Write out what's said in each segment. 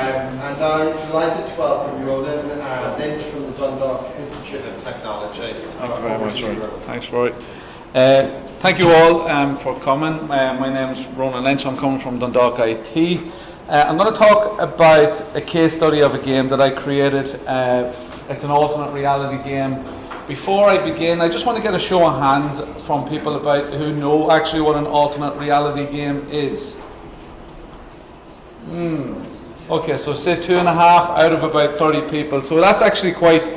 and I'm delighted to welcome Roland Lynch from the Dundalk Institute of Technology. Thank you very much, Roy. Thanks, Roy. Thank you all for coming. My name is Roland Lynch. I'm coming from Dundalk IT. I'm going to talk about a case study of a game that I created. It's an alternate reality game. Before I begin, I just want to get a show of hands from people about who know actually what an alternate reality game is. Okay, so say 2.5 out of about 30 people. So that's actually quite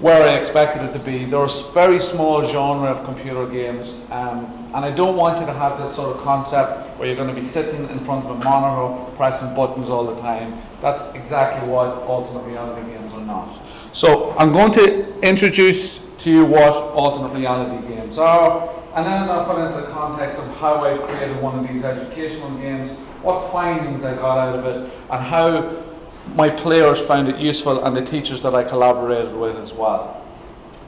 where I expected it to be. There's very small genre of computer games, and I don't want you to have this sort of concept where you're going to be sitting in front of a monitor pressing buttons all the time. That's exactly what alternate reality games are not. So I'm going to introduce to you what alternate reality games are, and then I'm going to put into the context of how I've created one of these educational games, what findings I got out of it, and how my players found it useful, and the teachers that I collaborated with as well.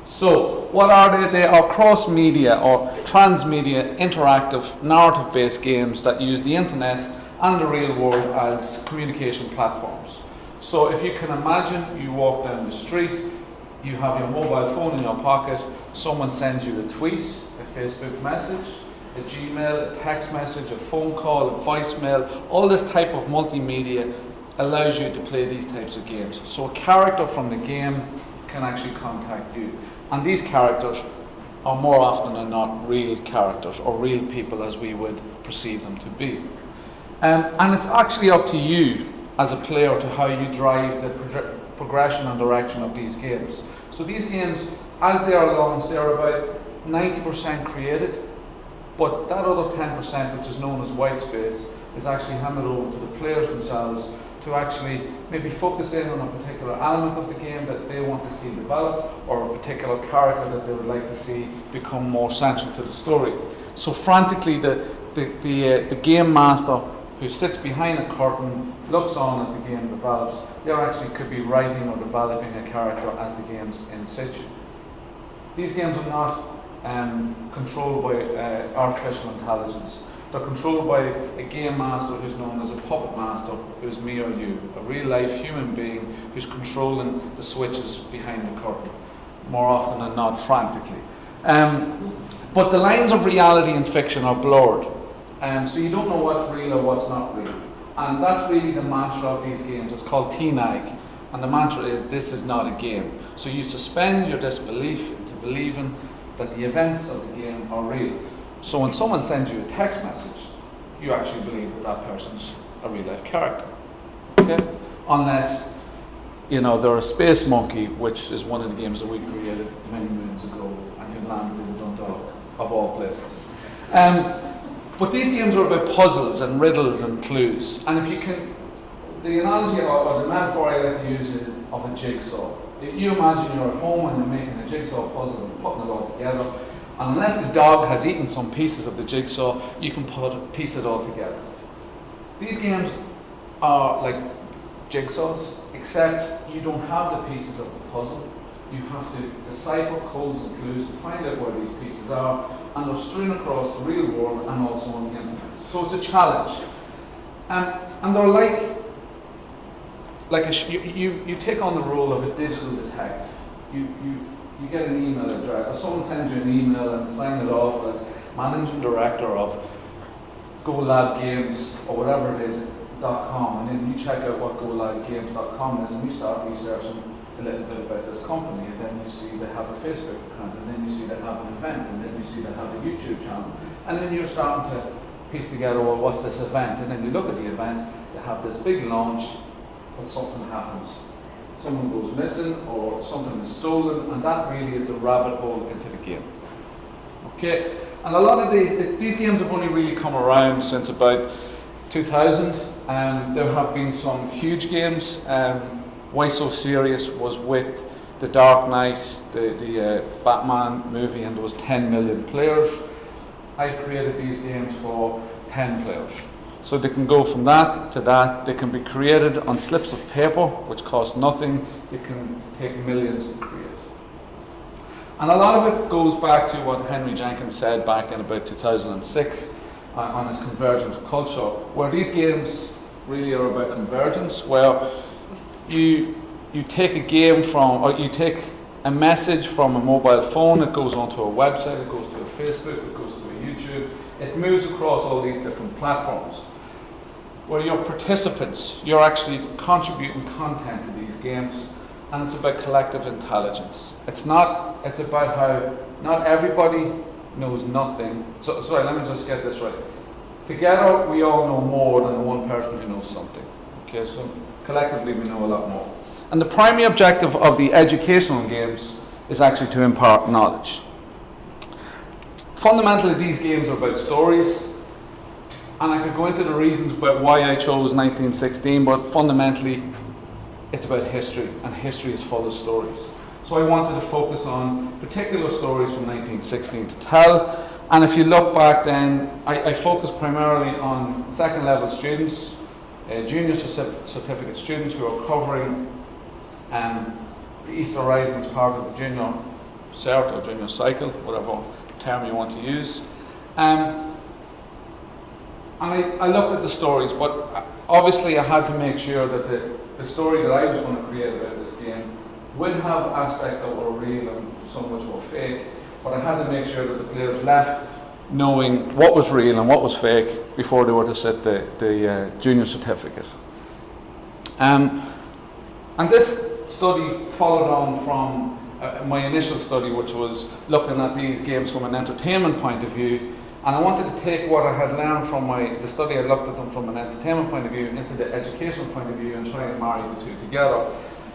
So what are they? They are cross-media or transmedia interactive narrative-based games that use the internet and the real world as communication platforms. So if you can imagine, you walk down the street, you have your mobile phone in your pocket, someone sends you a tweet, a Facebook message, a Gmail, a text message, a phone call, a voicemail. All this type of multimedia allows you to play these types of games. So a character from the game can actually contact you. And these characters are more often than not real characters, or real people as we would perceive them to be. And it's actually up to you as a player to how you drive the progression and direction of these games. So these games, as they are launched, they are about 90% created, but that other 10%, which is known as white space, is actually handed over to the players themselves to actually maybe focus in on a particular element of the game that they want to see developed, or a particular character that they would like to see become more central to the story. So frantically, the game master who sits behind a curtain, looks on as the game develops, they actually could be writing or developing a character as the game's in situ. These games are not controlled by artificial intelligence. They're controlled by a game master who's known as a puppet master, who's me or you, a real life human being who's controlling the switches behind the curtain, more often than not frantically. But the lines of reality and fiction are blurred, so you don't know what's real or what's not real. And that's really the mantra of these games. It's called TNAG, and the mantra is, this is not a game. So you suspend your disbelief into believing that the events of the game are real. So when someone sends you a text message, you actually believe that that person's a real life character. Okay? Unless, you know, they're a space monkey, which is one of the games that we created many moons ago, and who landed in Dundalk, of all places. But these games are about puzzles and riddles and clues. And if you can, the analogy or the metaphor I like to use is of a jigsaw. If you imagine you're at home and you're making a jigsaw puzzle and putting it all together, and unless the dog has eaten some pieces of the jigsaw, you can piece it all together. These games are like jigsaws, except you don't have the pieces of the puzzle. You have to decipher codes and clues to find out where these pieces are, and they're strewn across the real world and also on the internet. So it's a challenge. And they're like you take on the role of a digital detective. You get an email address, or someone sends you an email and sign it off as managing director of GoLab Games or whatever it is, .com, and then you check out what GoLabGames.com is, and you start researching a little bit about this company, and then you see they have a Facebook account, and then you see they have an event, and then you see they have a YouTube channel, and then you're starting to piece together, well, what's this event? And then you look at the event, they have this big launch, but something happens. Someone goes missing, or something is stolen, and that really is the rabbit hole into the game. Okay, and a lot of these games have only really come around since about 2000. There have been some huge games. Why So Serious was with The Dark Knight, the Batman movie, and there was 10 million players. I've created these games for 10 players. So they can go from that to that. They can be created on slips of paper, which cost nothing. They can take millions to create. And a lot of it goes back to what Henry Jenkins said back in about 2006 on his convergent culture, where these games really are about convergence, where you take a game from, or you take a message from a mobile phone, it goes onto a website, it goes to a Facebook, it goes to a YouTube, it moves across all these different platforms. Where your participants, you're actually contributing content to these games, and it's about collective intelligence. It's about how not everybody knows nothing. So, sorry, let me just get this right. Together, we all know more than the one person who knows something. Okay, so collectively, we know a lot more. And the primary objective of the educational games is actually to impart knowledge. Fundamentally, these games are about stories, and I could go into the reasons about why I chose 1916, but fundamentally, it's about history, and history is full of stories. So I wanted to focus on particular stories from 1916 to tell, and if you look back then, I focused primarily on second level students, junior certificate students who are covering the Easter Rising as part of the junior cert or junior cycle, whatever term you want to use. And I looked at the stories, but obviously I had to make sure that the story that I was going to create about this game would have aspects that were real and some which were fake, but I had to make sure that the players left knowing what was real and what was fake before they were to sit the junior certificate. And this study followed on from my initial study, which was looking at these games from an entertainment point of view, and I wanted to take what I had learned from the study. I looked at them from an entertainment point of view into the educational point of view and try and marry the two together,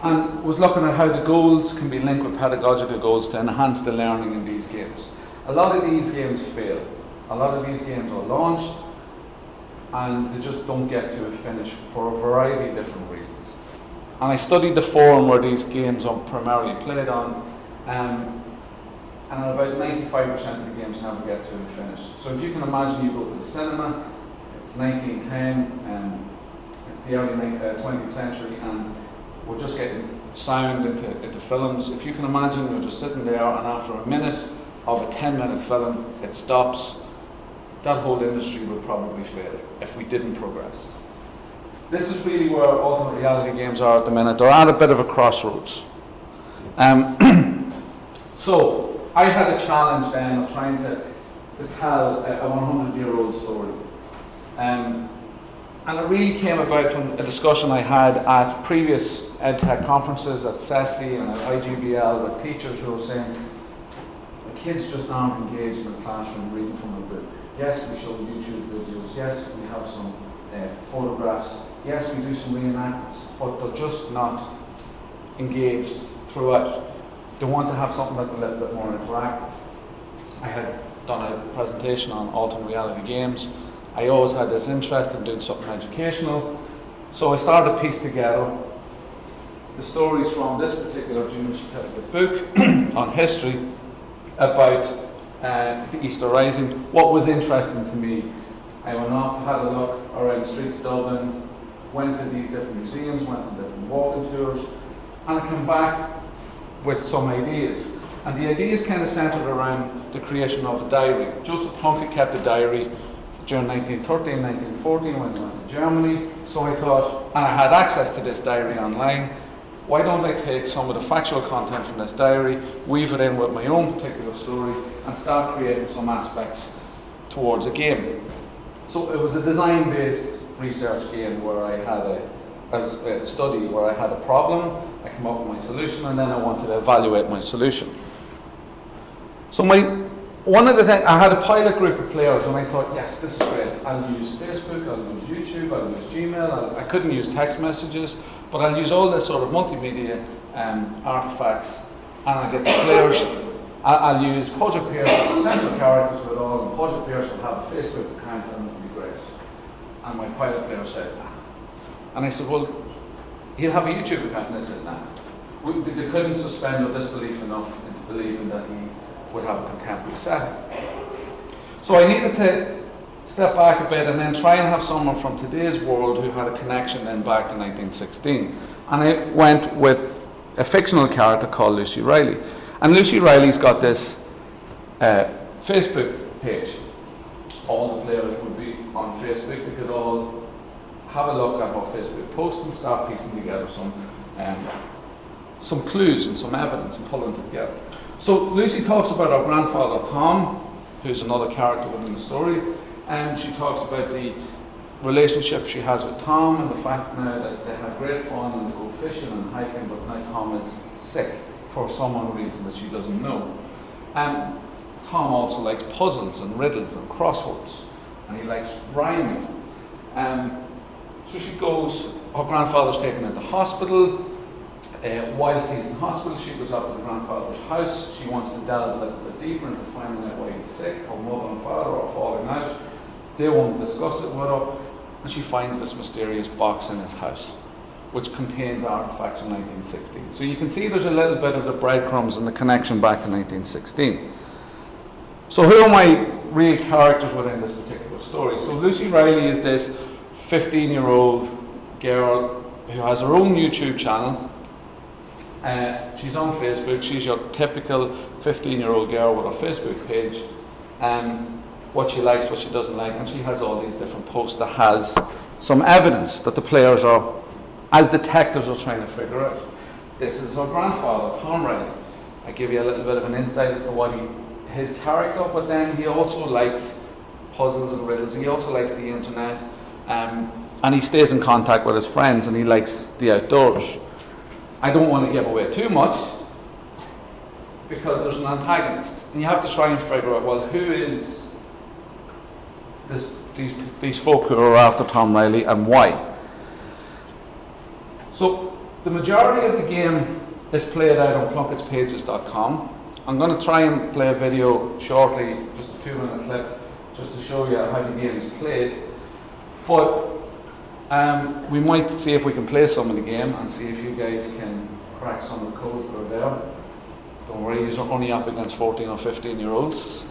and was looking at how the goals can be linked with pedagogical goals to enhance the learning in these games. A lot of these games fail. A lot of these games are launched and they just don't get to a finish for a variety of different reasons. And I studied the forum where these games are primarily played on, and about 95% of the games never get to a finish. So if you can imagine, you go to the cinema, it's 1910, it's the early 20th century, and we're just getting sound into films. If you can imagine, you're just sitting there, and after a minute of a 10-minute film, it stops. That whole industry would probably fail if we didn't progress. This is really where alternate reality games are at the minute. They're at a bit of a crossroads. So I had a challenge then of trying to tell a 100-year-old story. And it really came about from a discussion I had at previous EdTech conferences at CESI and at IGBL with teachers who were saying, the kids just aren't engaged in the classroom reading from a book. Yes, we show YouTube videos. Yes, we have some photographs. Yes, we do some reenactments, but they're just not engaged throughout. They want to have something that's a little bit more interactive. I had done a presentation on alternate reality games. I always had this interest in doing something educational, so I started to piece together the stories from this particular junior certificate book on history about the Easter Rising. What was interesting to me, I went up, had a look around the streets of Dublin, went to these different museums, went on different walking tours, and I came back with some ideas. And the ideas kind of centered around the creation of a diary. Joseph Plunkett kept a diary during 1913, 1914 when he went to Germany. So I thought, and I had access to this diary online, why don't I take some of the factual content from this diary, weave it in with my own particular story, and start creating some aspects towards a game. So it was a design-based research game where I had a study where I had a problem, I came up with my solution, and then I wanted to evaluate my solution. So one of the things, I had a pilot group of players, and I thought, yes, this is great. I'll use Facebook, I'll use YouTube, I'll use Gmail. I couldn't use text messages, but I'll use all this sort of multimedia artifacts, and I'll get the players. I'll use Podger Pierce as the central characters with all, and Podger Pierce will have a Facebook account, and it'll be great. And my pilot player said, nah. And I said, well, he'll have a YouTube account, and I said, nah. They couldn't suspend their disbelief enough into believing that he would have a contemporary setting. So I needed to step back a bit and then try and have someone from today's world who had a connection then back to 1916. And I went with a fictional character called Lucy Reilly. And Lucy Reilly's got this Facebook page. All the players would be on Facebook. They could all have a look at her Facebook posts and start piecing together some clues and some evidence and pulling it together. So Lucy talks about her grandfather Tom, who's another character within the story, and she talks about the relationship she has with Tom and the fact now that they have great fun and they go fishing and hiking, but now Tom is sick for some unknown reason that she doesn't know. Tom also likes puzzles and riddles and crosswords, and he likes rhyming. So she goes, her grandfather's taken her to hospital. Whilst he's in hospital, she goes up to the grandfather's house. She wants to delve a little bit deeper into finding out why he's sick. Her mother and father are falling out. They won't discuss it with her. And she finds this mysterious box in his house, which contains artifacts from 1916. So you can see there's a little bit of the breadcrumbs and the connection back to 1916. So who are my real characters within this particular story? So Lucy Reilly is this 15-year-old girl who has her own YouTube channel. She's on Facebook. She's your typical 15-year-old girl with her Facebook page. What she likes, what she doesn't like, and she has all these different posts that has some evidence that the players are, as detectives, are trying to figure out. This is her grandfather, Tom Reilly. I give you a little bit of an insight as to what his character, but then he also likes puzzles and riddles. He also likes the internet, and he stays in contact with his friends, and he likes the outdoors. I don't want to give away too much because there's an antagonist, and you have to try and figure out, well, who is these folk who are after Tom Reilly and why. So the majority of the game is played out on PlunkettsPages.com. I'm going to try and play a video shortly, just a 2-minute clip, just to show you how the game is played. But we might see if we can play some of the game and see if you guys can crack some of the codes that are there. Don't worry, you're only up against 14 or 15-year-olds.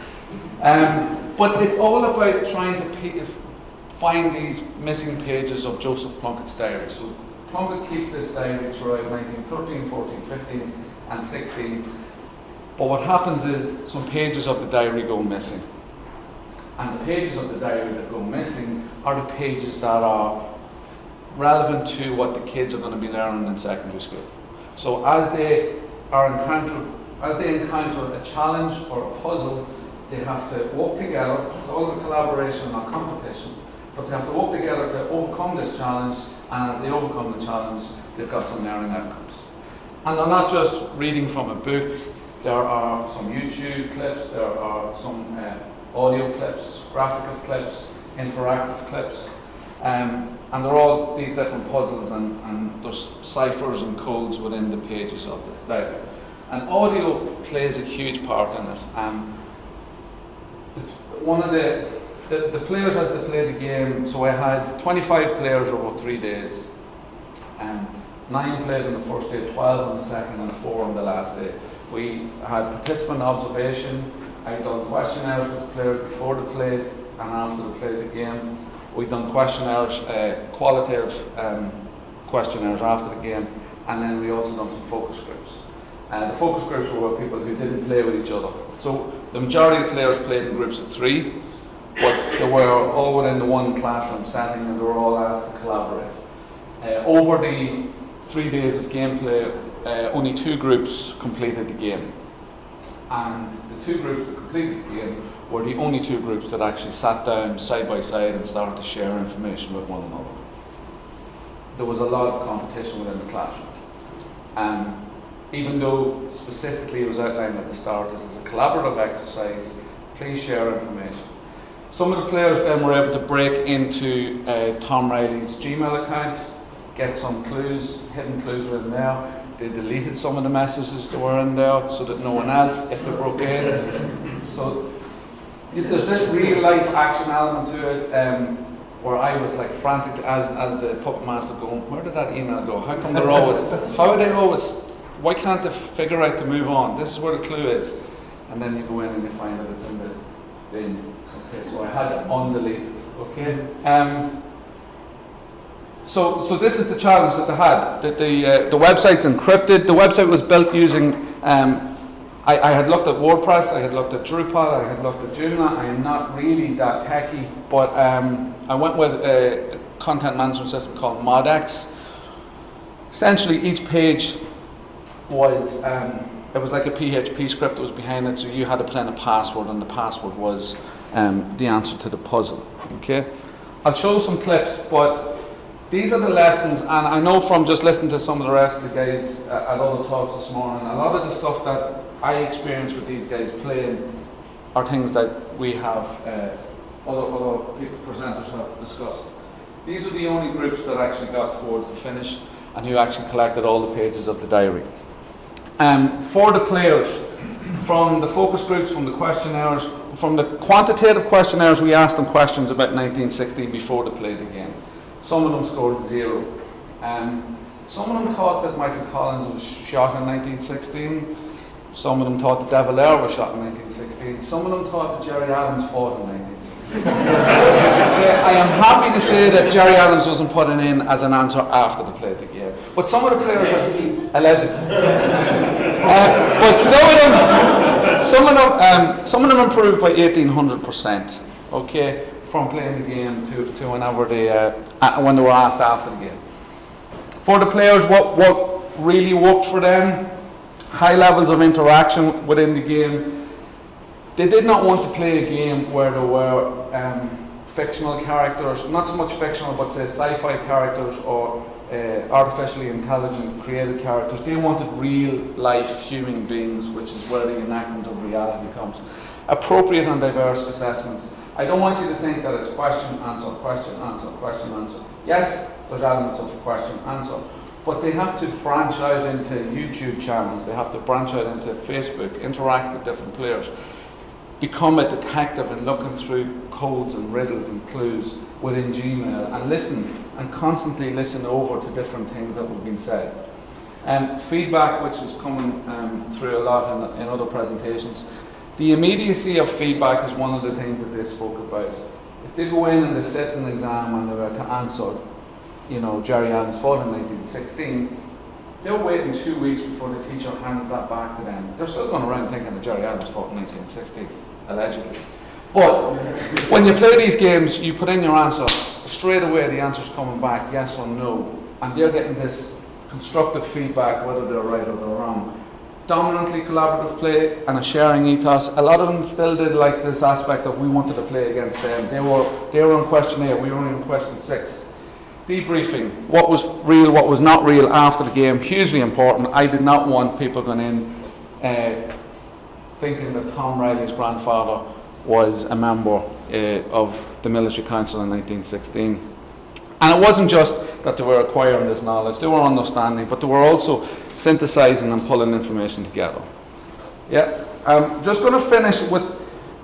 But it's all about trying to find these missing pages of Joseph Plunkett's diary. So Plunkett keeps this diary throughout 1913, 14, 15 and 16. But what happens is some pages of the diary go missing. And the pages of the diary that go missing are the pages that are relevant to what the kids are going to be learning in secondary school. So as they encounter a challenge or a puzzle, they have to work together. It's all a collaboration, not competition. But they have to work together to overcome this challenge, and as they overcome the challenge, they've got some learning outcomes. And they're not just reading from a book. There are some YouTube clips, there are some audio clips, graphical clips, interactive clips, and they're all these different puzzles, and there's ciphers and codes within the pages of this diary. And audio plays a huge part in it. One of the players, as they play the game, so I had 25 players over 3 days. 9 played on the first day, 12 on the second, and 4 on the last day. We had participant observation. I'd done questionnaires with the players before they played and after they played the game. We'd done questionnaires, qualitative questionnaires after the game, and then we also done some focus groups. The focus groups were with people who didn't play with each other. So the majority of players played in groups of 3, but they were all within the one classroom setting, and they were all asked to collaborate. Over the 3 days of gameplay, only 2 groups completed the game. And the 2 groups that completed the game were the only 2 groups that actually sat down side by side and started to share information with one another. There was a lot of competition within the classroom. Even though specifically it was outlined at the start, this is a collaborative exercise, please share information. Some of the players then were able to break into Tom Reilly's Gmail account, get some clues, hidden clues were in there. They deleted some of the messages that were in there so that no one else, if they broke in. So there's this real life action element to it, where I was like frantic as the puppet master going, where did that email go? How come they're always, why can't they figure out to move on? This is where the clue is. And then you go in and you find that it's in the bin. Okay, so I had it undelete. Okay. So this is the challenge that they had. The website's encrypted. The website was built using, I had looked at WordPress, I had looked at Drupal, I had looked at Joomla. I am not really that techy, but I went with content management system called ModX. Essentially, each page was, it was like a PHP script that was behind it, so you had to put in a password, and the password was the answer to the puzzle. Okay, I'll show some clips, but these are the lessons, and I know from just listening to some of the rest of the guys at other talks this morning, a lot of the stuff that I experienced with these guys playing are things that we have, other people, presenters have discussed. These are the only groups that actually got towards the finish and who actually collected all the pages of the diary. For the players, from the focus groups, from the questionnaires, from the quantitative questionnaires, we asked them questions about 1916 before they played the game. Some of them scored 0. Some of them thought that Michael Collins was shot in 1916. Some of them thought that De Valera was shot in 1916. Some of them thought that Jerry Adams fought in 1916. I am happy to say that Jerry Adams wasn't put in as an answer after they played the game. But some of the players are alleged. But some of them improved by 1,800%. Okay, from playing the game to whenever when they were asked after the game. For the players, what really worked for them, high levels of interaction within the game. They did not want to play a game where there were fictional characters, not so much fictional, but say sci-fi characters or artificially intelligent created characters. They wanted real life human beings, which is where the enactment of reality comes. Appropriate and diverse assessments. I don't want you to think that it's question, answer, question, answer, question, answer. Yes, there's elements of question, answer, but they have to branch out into YouTube channels, they have to branch out into Facebook, interact with different players, become a detective in looking through codes and riddles and clues within Gmail, and listen, and constantly listen over to different things that have been said. Feedback, which is coming through a lot in other presentations. The immediacy of feedback is one of the things that they spoke about. If they go in and they sit an exam and they were to answer, Jerry Adams fought in 1916, they're waiting 2 weeks before the teacher hands that back to them. They're still going around thinking that Jerry Adams fought in 1916, allegedly. But when you play these games, you put in your answer, straight away the answer's coming back, yes or no, and they're getting this constructive feedback, whether they're right or they're wrong. Dominantly collaborative play and a sharing ethos. A lot of them still did like this aspect of we wanted to play against them. They were on question 8, we were on question 6. Debriefing, what was real, what was not real after the game, hugely important. I did not want people going in thinking that Tom Riley's grandfather was a member of the military council in 1916. And it wasn't just that they were acquiring this knowledge, they were understanding, but they were also synthesizing and pulling information together. Yeah, I'm just going to finish with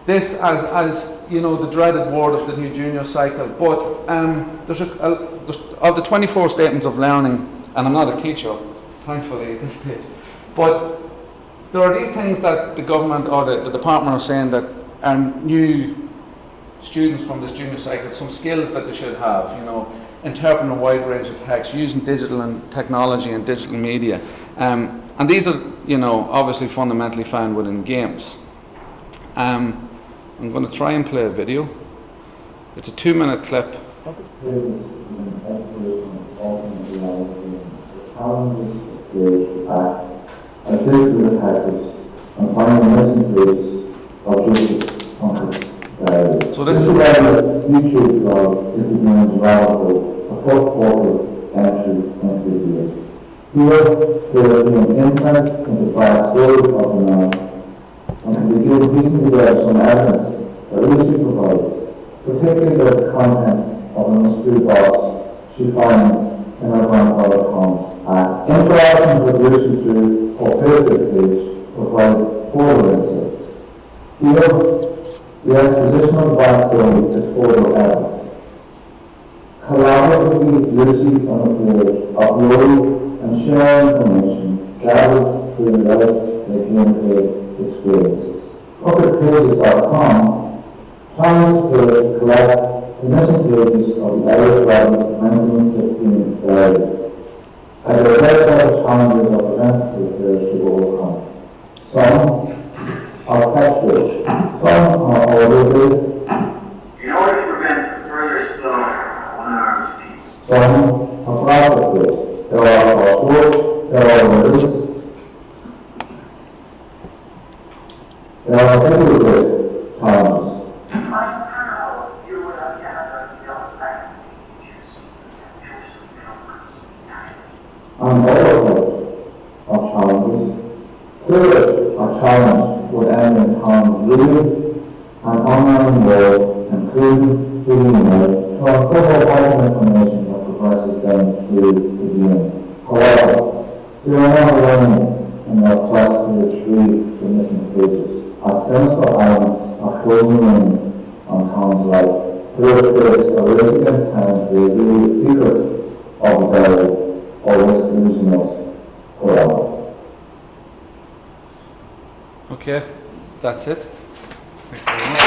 this as the dreaded word of the new junior cycle, but there's of the 24 statements of learning, and I'm not a teacher, thankfully at this stage, but there are these things that the government or the department are saying that are new students from this junior cycle, some skills that they should have, interpreting a wide range of text, using digital and technology and digital media. And these are, obviously fundamentally found within games. I'm going to try and play a video. It's a 2-minute clip. So this is YouTube blog is beginning developing a fourth quarter entry into the year. Here, there have been insights into prior stories of the night, and can be given piecing together some evidence that Lucy provides, particularly the contents of the mystery box she finds in her grandfather's home. Interaction with Lucy through her Facebook page provided further insights. Here, the expositional backstory is further evidence. Collaboratively, Lucy on the page uploading and sharing information gathered through the gameplay experiences. PlunketT'S.com plans to collect the missing pages of the Irish Rebels 1916 diary. As a first set of challenges are presented to players to overcome. Some are textual, some are audio-based. In order to prevent further slaughter of unarmed people, lot of sport, there are risks. There are everywhere challenges. And all of challenges. Courage are challenged with end in common reading and online world, including the email, to uncover vital information that progresses them through the game. However, we are not alone in our quest to retrieve the missing pages, as sinister elements are closing in on Tom's life. Through this, a race against time to reveal the secret of the burial or risk losing us forever. Okay, that's it. Thank you very much.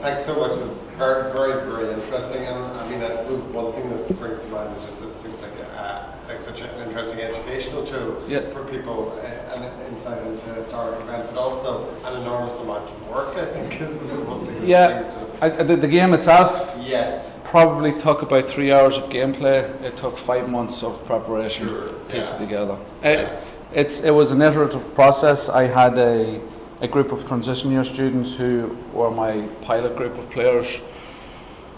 Thanks so much. It's very, very, very interesting. And I mean, I suppose one thing that springs to mind is just that it seems like such an interesting educational tool for people, and insight into a historic event, but also an enormous amount of work, I think, is one thing that springs to the game itself yes. probably took about 3 hours of gameplay. It took 5 months of preparation Sure, pieced yeah. together. Yeah. It was an iterative process. I had a group of transition year students who were my pilot group of players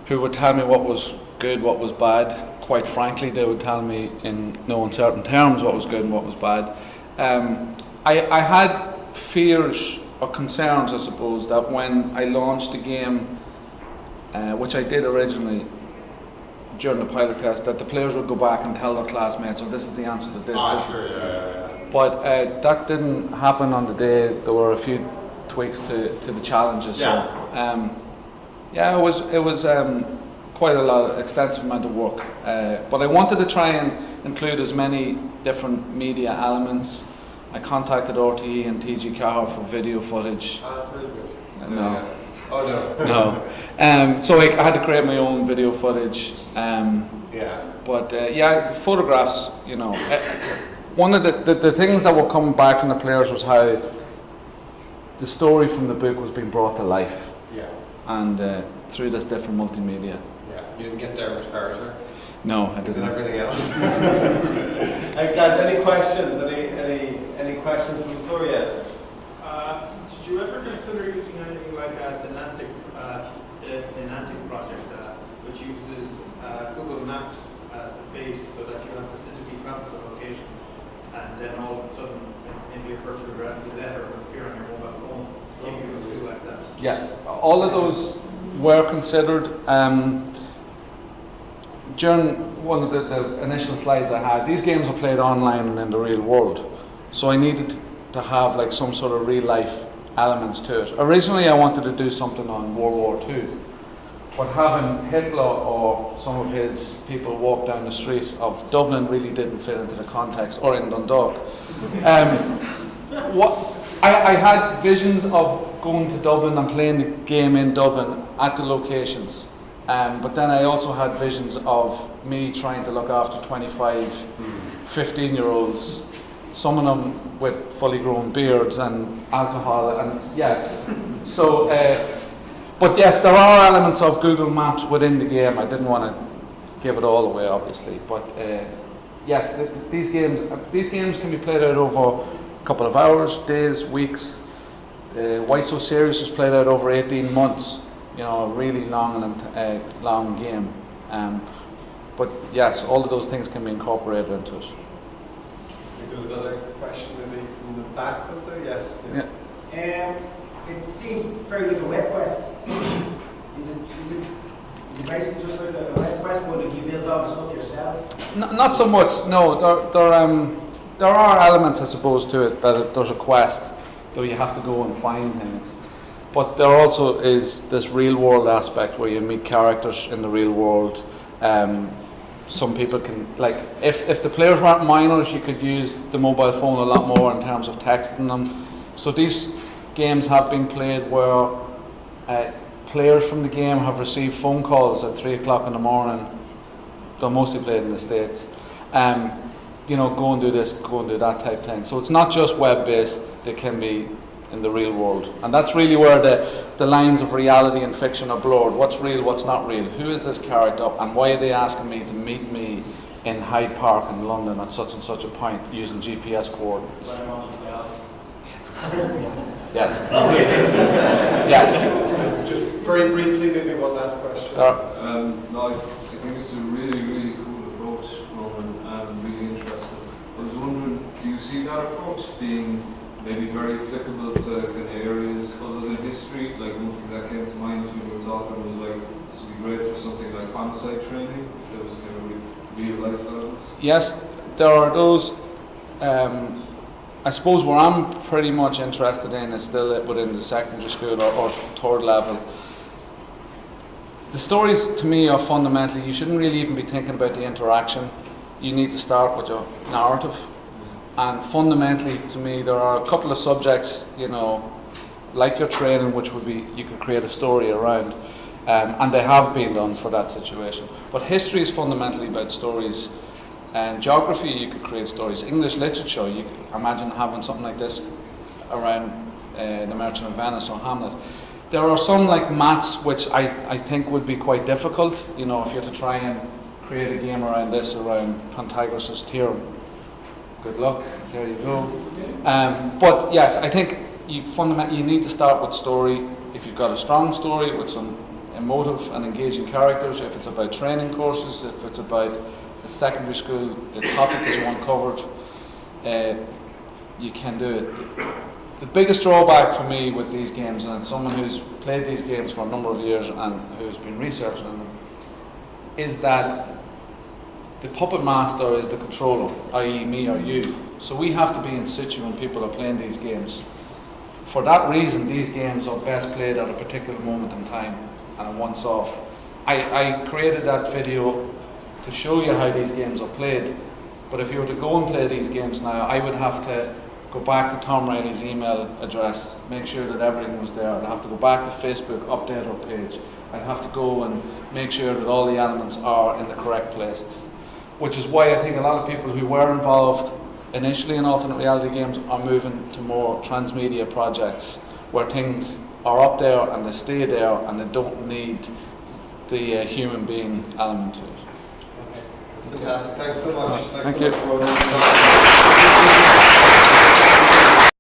who would tell me what was good, what was bad. Quite frankly, they would tell me in no uncertain terms what was good and what was bad. I had fears or concerns, I suppose, that when I launched the game, which I did originally during the pilot test, that the players would go back and tell their classmates, "Oh, this is the answer to this." Sure, yeah. But that didn't happen on the day. There were a few tweaks to the challenges. Yeah. So, it was quite a lot, extensive amount of work. But I wanted to try and include as many different media elements. I contacted RTE and TG Car for video footage. Really good. No. Yeah. Oh no. No. So I had to create my own video footage. Yeah. But the photographs, you know. One of the things that were coming back from the players was how the story from the book was being brought to life. Yeah. And through this different multimedia. Yeah. You didn't get Dermot Ferreter? No, I Is it didn't. everything else? Guys, any questions? Any questions from the story? Yes. Did you ever consider using anything like the Niantic project, which uses Google Maps as a base so that you have to physically travel to locations, and then all of a sudden maybe a virtual reality letter will appear on your mobile phone to give you a clue like that? Yeah, all of those were considered. During one of the initial slides I had, these games are played online and in the real world, so I needed to have like some sort of real life elements to it. Originally I wanted to do something on World War II, but having Hitler or some of his people walk down the street of Dublin really didn't fit into the context, or in Dundalk. I had visions of going to Dublin and playing the game in Dublin at the locations, but then I also had visions of me trying to look after 25, 15-year-olds, some of them with fully grown beards and alcohol, and yes. So, but yes, there are elements of Google Maps within the game. I didn't want to give it all away, obviously, but yes, these games can be played out over a couple of hours, days, weeks. Why So Serious was played out over 18 months. You know, a really long game. But yes, all of those things can be incorporated into it. There was another question maybe from the back, was there? Yes. Yeah. It seems very like a web quest. Is it basically just like a web quest, but if you build all the stuff yourself? Not so much. No, there are elements, I suppose, to it that there's a quest, though you have to go and find things. But there also is this real world aspect where you meet characters in the real world. Some people can, like, if the players weren't minors, you could use the mobile phone a lot more in terms of texting them. So these games have been played where players from the game have received phone calls at 3 o'clock in the morning. They're mostly played in the States. You know, go and do this, go and do that type thing. So it's not just web-based. They can be in the real world. And that's really where the lines of reality and fiction are blurred. What's real, what's not real? Who is this character, and why are they asking me to meet me in Hyde Park in London at such and such a point using GPS coordinates? But I'm on 12. Yes. Yes. Just very briefly, maybe one last question. No, I think it's a really, really cool approach, Roman, and really interesting. I was wondering, do you see that approach being maybe very applicable to kind of areas other than history? Like, one thing that came to mind when we were talking was like, this would be great for something like on-site training that was kind of real life elements. Yes, there are those. I suppose where I'm pretty much interested in is still within the secondary school or third level. The stories to me are fundamentally, you shouldn't really even be thinking about the interaction. You need to start with your narrative. And fundamentally to me there are a couple of subjects, you know, like your training, which would be, you could create a story around. And they have been done for that situation. But history is fundamentally about stories. And geography, you could create stories. English literature, you could imagine having something like this around The Merchant of Venice or Hamlet. There are some like maths, which I think would be quite difficult, you know, if you had to try and create a game around this, around Pythagoras' theorem. Good luck, there you go. But yes, I think you need to start with story. If you've got a strong story with some emotive and engaging characters, if it's about training courses, if it's about the secondary school, the topic that you want covered, you can do it. The biggest drawback for me with these games, and someone who's played these games for a number of years and who's been researching them, is that the puppet master is the controller, i.e. me or you. So we have to be in situ when people are playing these games. For that reason, these games are best played at a particular moment in time and a once-off. I created that video to show you how these games are played, but if you were to go and play these games now, I would have to go back to Tom Reilly's email address, make sure that everything was there. I'd have to go back to Facebook, update our page. I'd have to go and make sure that all the elements are in the correct places. Which is why I think a lot of people who were involved initially in alternate reality games are moving to more transmedia projects where things are up there and they stay there and they don't need the human being element to it. Fantastic. Thanks so much. Thank so you. much, Ronan.